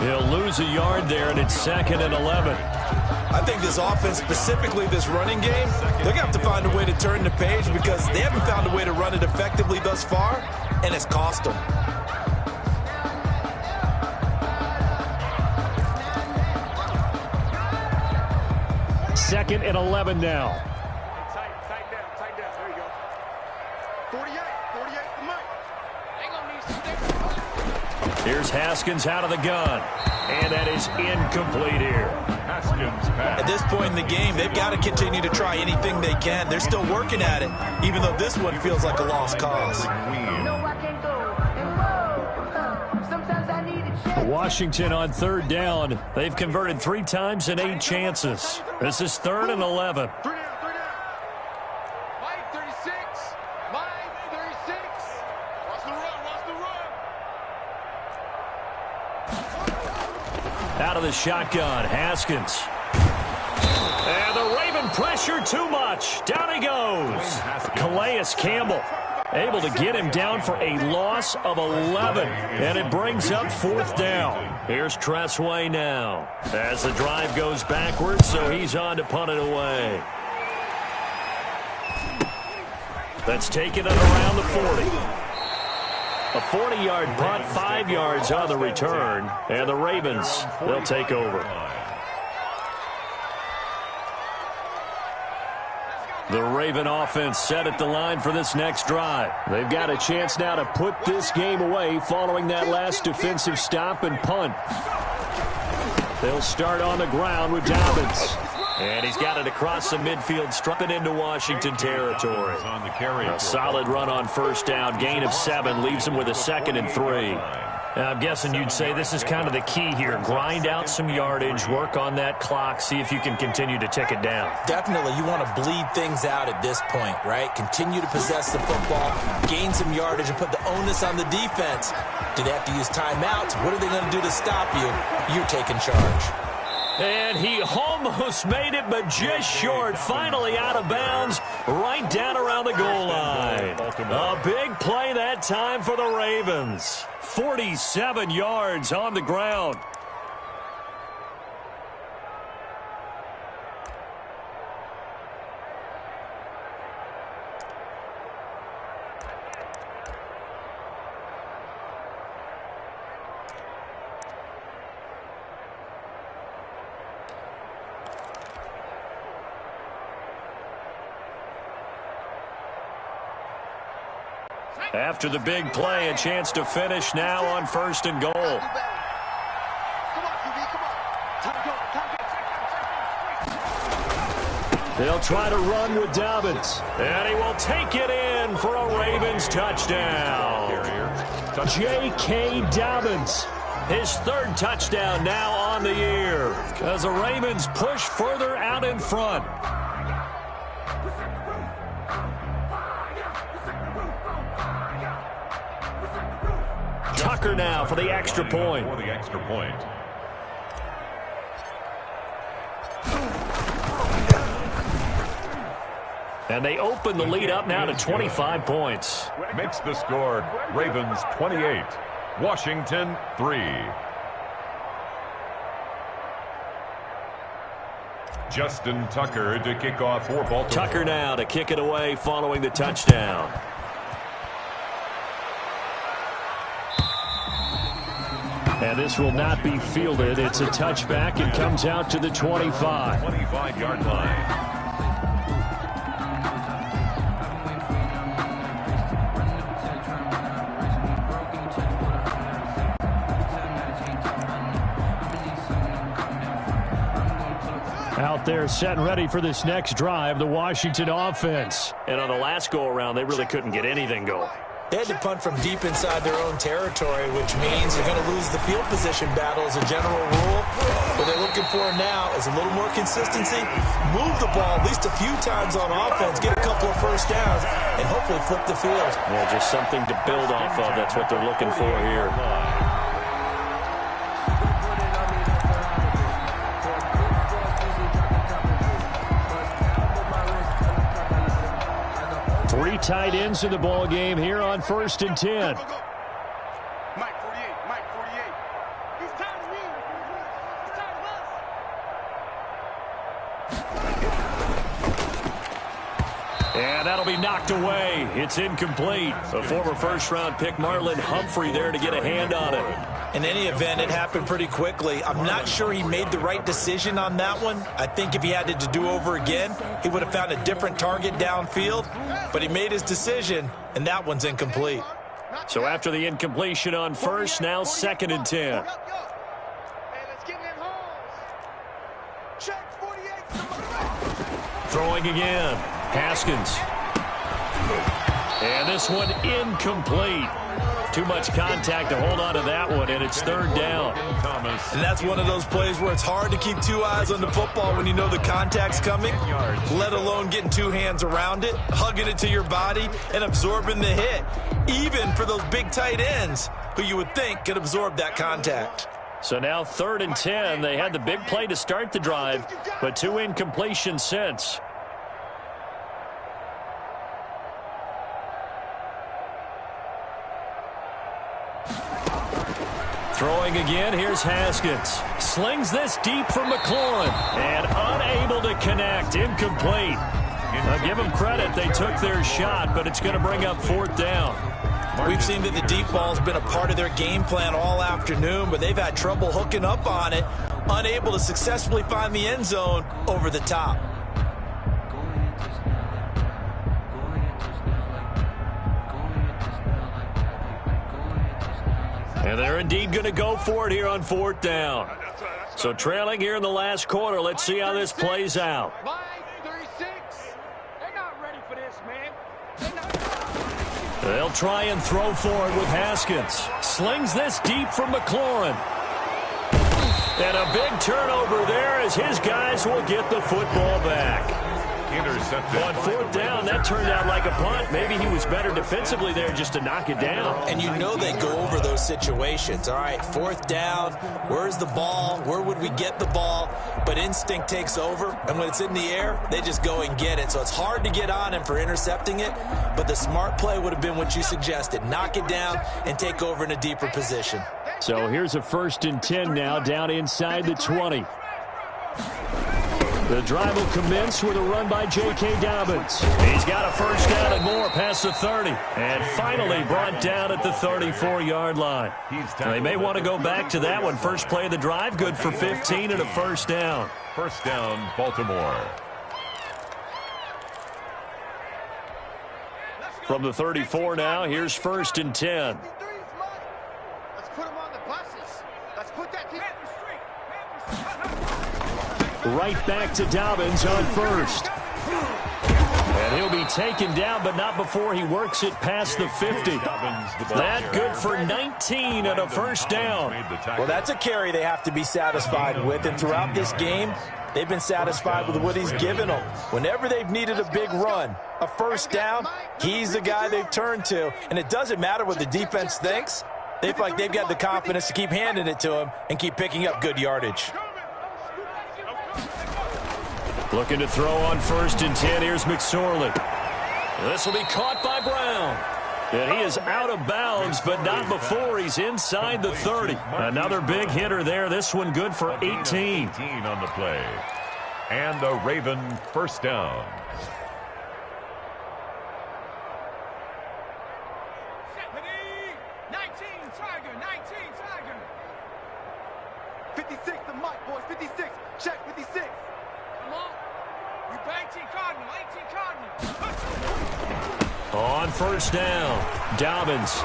He'll lose a yard there, and it's 2nd and 11. I think this offense, specifically this running game, they're going to have to find a way to turn the page because they haven't found a way to run it effectively thus far, and it's cost them. Second and 11 now. Tight down. There you go. 48 to Mike. Hang on, these sticks. Here's Haskins out of the gun. And that is incomplete here. Haskins pass. At this point in the game, they've got to continue to try anything they can. They're still working at it, even though this one feels like a lost cause. Washington on 3rd down. They've converted 3 times in 8 chances. This is 3rd and 11. 3 down. Mike 36. Watch the run. Out of the shotgun, Haskins. And the Raven pressure too much. Down he goes. Calais Campbell able to get him down for a loss of 11. And it brings up 4th down. Here's Tressway now as the drive goes backwards, so he's on to punt it away. That's taken it around the 40. A 40-yard punt, 5 yards on the return. And the Ravens, they'll take over. The Raven offense set at the line for this next drive. They've got a chance now to put this game away following that last defensive stop and punt. They'll start on the ground with Dobbins. And he's got it across the midfield, struck it into Washington territory. A solid run on 1st down, gain of 7, leaves him with a 2nd and 3. Now, I'm guessing you'd say this is kind of the key here. Grind out some yardage, work on that clock, see if you can continue to tick it down. Definitely, you want to bleed things out at this point, right? Continue to possess the football, gain some yardage, and put the onus on the defense. Do they have to use timeouts? What are they going to do to stop you? You're taking charge. And he almost made it, but just short. Finally out of bounds, right down around the goal line. A big play that time for the Ravens. 47 yards on the ground. After the big play, a chance to finish now on 1st and goal. Come on, QB, come on. They'll try to run with Dobbins. And he will take it in for a Ravens touchdown. J.K. Dobbins, his 3rd touchdown now on the year as the Ravens push further out in front. Tucker now for the extra point. And they open the lead up now to 25 points. Makes the score Ravens 28, Washington 3. Justin Tucker to kick off for Baltimore. Tucker now to kick it away following the touchdown. And this will not be fielded. It's a touchback. It comes out to the 25. 25-yard line. Out out there set and ready for this next drive, the Washington offense. And on the last go-around, they really couldn't get anything going. They had to punt from deep inside their own territory, which means they're going to lose the field position battle as a general rule. What they're looking for now is a little more consistency, move the ball at least a few times on offense, get a couple of first downs, and hopefully flip the field. Yeah, just something to build off of. That's what they're looking for here. Three tight ends in the ball game here on 1st and 10. Mike 48, Mike 48. He's tired of me. He's tired of us. And that'll be knocked away. It's incomplete. A former first-round pick, Marlon Humphrey, there to get a hand on it. In any event, it happened pretty quickly. I'm not sure he made the right decision on that one. I think if he had to do over again, he would have found a different target downfield. But he made his decision, and that one's incomplete. So after the incompletion on first, now 2nd and 10. Hey, let's get in them holes. Check 48. Throwing again. Haskins. And this one incomplete. Too much contact to hold on to that one, and it's 3rd down. And that's one of those plays where it's hard to keep two eyes on the football when you know the contact's coming, let alone getting two hands around it, hugging it to your body, and absorbing the hit, even for those big tight ends who you would think could absorb that contact. So now 3rd and 10. They had the big play to start the drive, but 2 incompletions since. Throwing again, here's Haskins. Slings this deep for McLaurin. And unable to connect. Incomplete. Now give them credit. They took their shot, but it's going to bring up 4th down. We've seen that the deep ball's been a part of their game plan all afternoon, but they've had trouble hooking up on it, unable to successfully find the end zone over the top. And they're indeed going to go for it here on 4th down. So trailing here in the last quarter. Let's see how this plays out. Line 36. They're not ready for this, man. They'll try and throw for it with Haskins. Slings this deep for McLaurin. And a big turnover there as his guys will get the football back. Intercepted. On 4th down, that turned out like a punt. Maybe he was better defensively there just to knock it down. And you know they go over those situations. All right, 4th down, where's the ball? Where would we get the ball? But instinct takes over, and when it's in the air, they just go and get it. So it's hard to get on him for intercepting it, but the smart play would have been what you suggested. Knock it down and take over in a deeper position. So here's a 1st and 10 now, down inside the 20. The drive will commence with a run by J.K. Dobbins. He's got a first down and more past the 30. And finally brought down at the 34-yard line. Now they may want to go back to that one. First play of the drive, good for 15 and a first down. First down, Baltimore. From the 34 now, here's 1st and 10. Let's put them on the buses. Let's put that team. Right back to Dobbins on first. And he'll be taken down, but not before he works it past the 50. That good for 19 and a first down. Well, that's a carry they have to be satisfied with. And throughout this game, they've been satisfied with what he's given them. Whenever they've needed a big run, a first down, he's the guy they've turned to. And it doesn't matter what the defense thinks. They feel like they've got the confidence to keep handing it to him and keep picking up good yardage. Looking to throw on 1st and 10. Here's McSorley. This will be caught by Brown. And he is out of bounds, but not before he's inside the 30. Another big hitter there. This one good for 18. 18 on the play. And the Raven first down. Tiger. 56 the mic, boys. 56. Check 56. Come on. You 18 Cardinal. 18 Cardinal. On first down, Dobbins.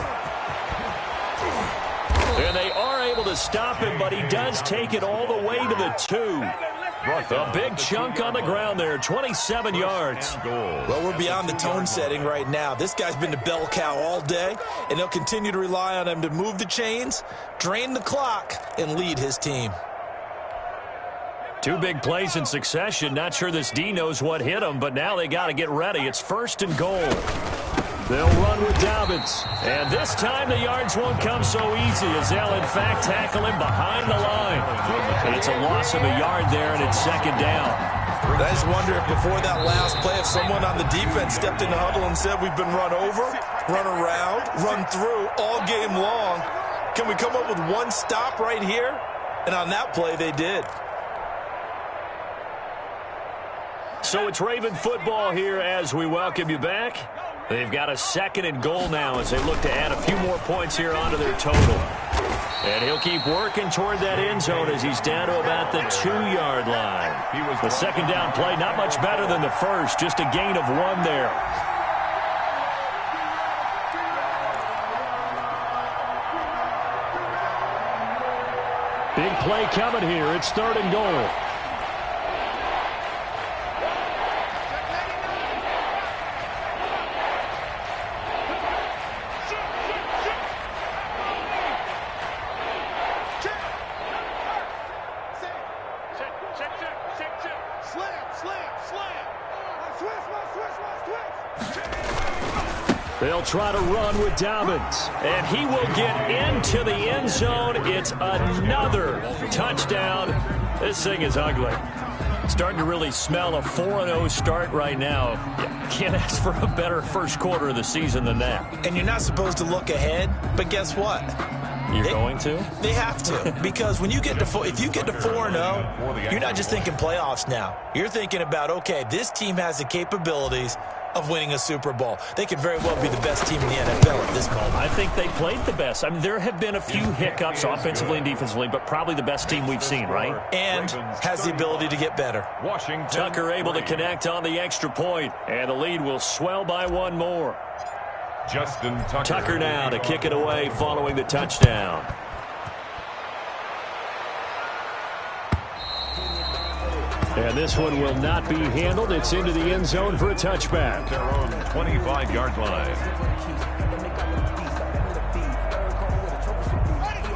And they are able to stop him, but he does take it all the way to the 2. A big chunk on the ground there, 27 yards. Well, we're beyond the tone setting right now. This guy's been the bell cow all day, and they'll continue to rely on him to move the chains, drain the clock, and lead his team. 2 big plays in succession. Not sure this D knows what hit him, but now they got to get ready. It's 1st and goal. They'll run with Dobbins. And this time the yards won't come so easy as they'll, in fact, tackle him behind the line. And it's a loss of a yard there, and it's 2nd down. I just wonder if before that last play, if someone on the defense stepped in the huddle and said, we've been run over, run around, run through all game long. Can we come up with one stop right here? And on that play, they did. So it's Raven football here as we welcome you back. They've got a 2nd and goal now as they look to add a few more points here onto their total. And he'll keep working toward that end zone as he's down to about the 2-yard line. The 2nd down play, not much better than the first, just a gain of 1 there. Big play coming here. It's 3rd and goal. They'll try to run with Dobbins, and he will get into the end zone. It's another touchdown. This thing is ugly. Starting to really smell a 4-0 start right now. Can't ask for a better first quarter of the season than that. And you're not supposed to look ahead, but guess what? You're going to? They have to, because when you get to if you get to 4-0, you're not just thinking playoffs now. You're thinking about, okay, this team has the capabilities of winning a Super Bowl. They could very well be the best team in the NFL at this moment. I think they played the best. I mean, there have been a few hiccups offensively and defensively, but probably the best team we've seen, right? And has the ability to get better. Tucker able to connect on the extra point, and the lead will swell by 1 more. Justin Tucker now to kick it away following the touchdown. And this one will not be handled. It's into the end zone for a touchback. Their own 25-yard line.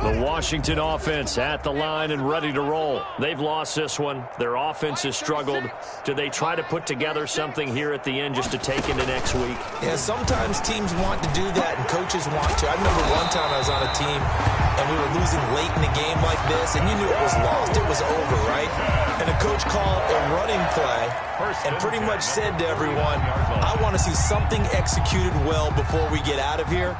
The Washington offense at the line and ready to roll. They've lost this one. Their offense has struggled. Do they try to put together something here at the end just to take into next week? Yeah, sometimes teams want to do that and coaches want to. I remember one time I was on a team and we were losing late in a game like this, and you knew it was lost. It was over, right? And a coach called a running play and pretty much said to everyone, I want to see something executed well before we get out of here.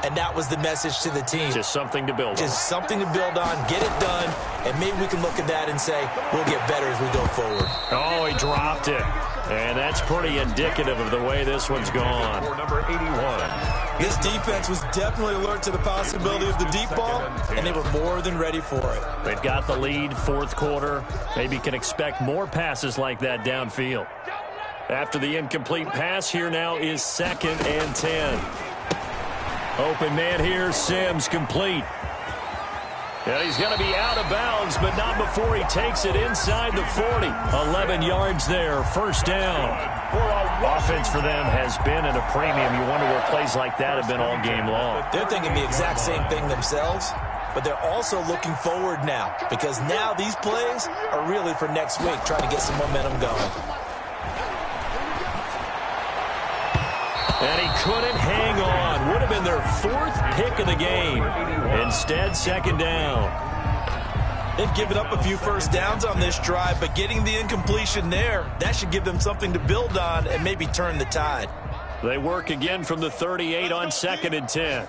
And that was the message to the team. Just something to build on. Just something to build on, get it done, and maybe we can look at that and say, we'll get better as we go forward. Oh, he dropped it. And that's pretty indicative of the way this one's gone. Number 81. This defense was definitely alert to the possibility of the deep ball, and they were more than ready for it. They've got the lead, 4th quarter. Maybe can expect more passes like that downfield. After the incomplete pass, here now is 2nd and 10. Open man here, Sims complete. And he's going to be out of bounds, but not before he takes it inside the 40. 11 yards there, 1st down. Offense for them has been at a premium. You wonder where plays like that have been all game long. They're thinking the exact same thing themselves, but they're also looking forward now, because now these plays are really for next week, trying to get some momentum going. And he couldn't hang on. Would have been their 4th pick of the game. Instead, 2nd down. They've given up a few first downs on this drive, but getting the incompletion there, that should give them something to build on and maybe turn the tide. They work again from the 38 on 2nd and 10.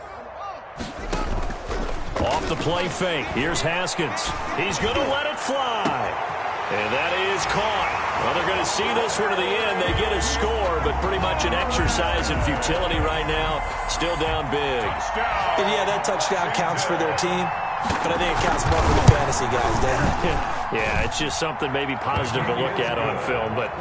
Off the play fake. Here's Haskins. He's going to let it fly. And that is caught. Well, they're going to see this one to the end. They get a score, but pretty much an exercise in futility right now. Still down big. And yeah, that touchdown counts for their team, But I think it counts more for the fantasy guys, doesn't it? Yeah, it's just something maybe positive to look at on film, but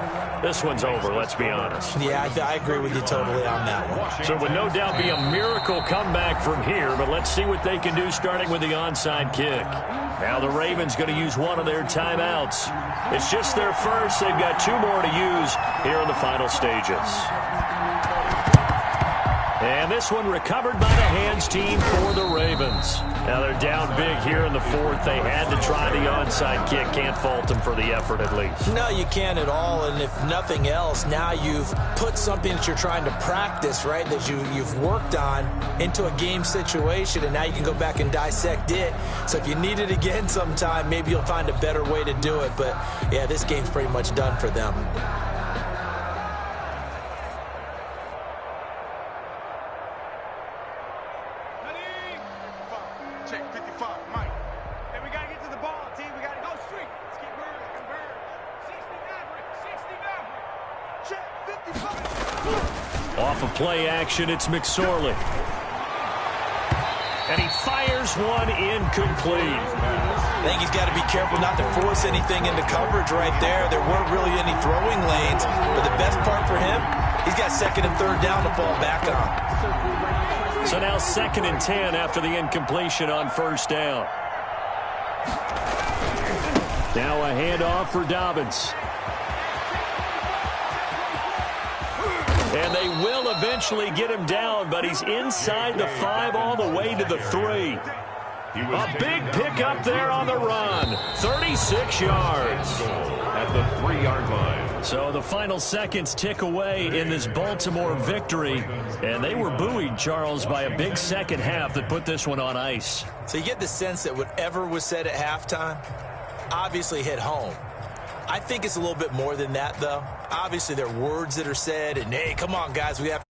this one's over, let's be honest. Yeah, I agree with you totally on that one. So it would no doubt be a miracle comeback from here, but let's see what they can do starting with the onside kick. Now the Ravens going to use one of their timeouts. It's just their first. They've got 2 more to use here in the final stages. And this one recovered by the hands team for the Ravens. Now they're down big here in the 4th. They had to try the onside kick. Can't fault them for the effort at least. No, you can't at all. And if nothing else, now you've put something that you're trying to practice, right, that you've worked on into a game situation, and now you can go back and dissect it. So if you need it again sometime, maybe you'll find a better way to do it. But, yeah, this game's pretty much done for them. Check 55, Mike. Hey, we gotta get to the ball, team. We gotta go straight. Let's keep burning. 60 Check 55. Off of play action, it's McSorley. And he fires one incomplete. I think he's got to be careful not to force anything into coverage right there. There weren't really any throwing lanes. But the best part for him, he's got 2nd and 3rd down to fall back on. So now 2nd and 10 after the incompletion on 1st down. Now a handoff for Dobbins. And they will eventually get him down, but he's inside the 5 all the way to the 3. A big pickup there on the run. 36 yards. At the 3-yard line. So the final seconds tick away in this Baltimore victory. And they were buoyed, Charles, by a big second half that put this one on ice. So you get the sense that whatever was said at halftime obviously hit home. I think it's a little bit more than that, though. Obviously, there are words that are said, and, hey, come on, guys, we have